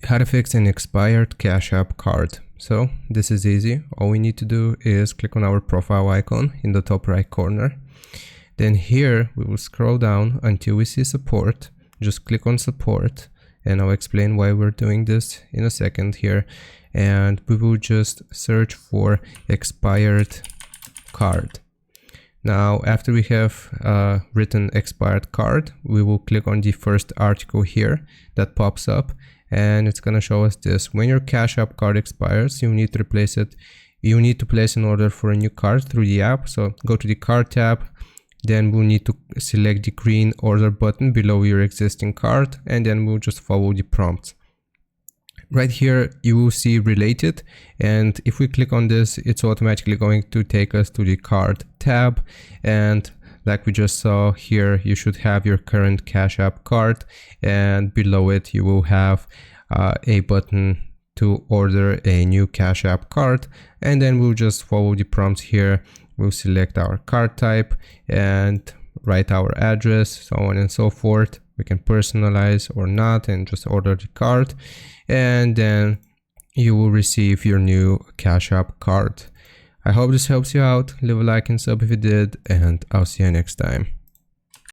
How to fix an expired Cash App card. So this is easy. All we need to do is click on our profile icon in the top right corner. Then here we will scroll down until we see support. Just click on support and I'll explain why we're doing this in a second here. And we will just search for expired card. Now, after we have written expired card, we will click on the first article here that pops up, and it's gonna show us this. When your Cash App card expires, you need to replace it. You need to place an order for a new card through the app. So go to the card tab, then we'll need to select the green order button below your existing card, and then we'll just follow the prompts. Right here, you will see related, and if we click on this, it's automatically going to take us to the card tab. And like we just saw here, you should have your current Cash App card, and below it, you will have a button to order a new Cash App card. And then we'll just follow the prompts here. We'll select our card type and write our address, so on and so forth. We can personalize or not and just order the card, and then you will receive your new Cash App card. I hope this helps you out. Leave a like and sub if you did, and I'll see you next time.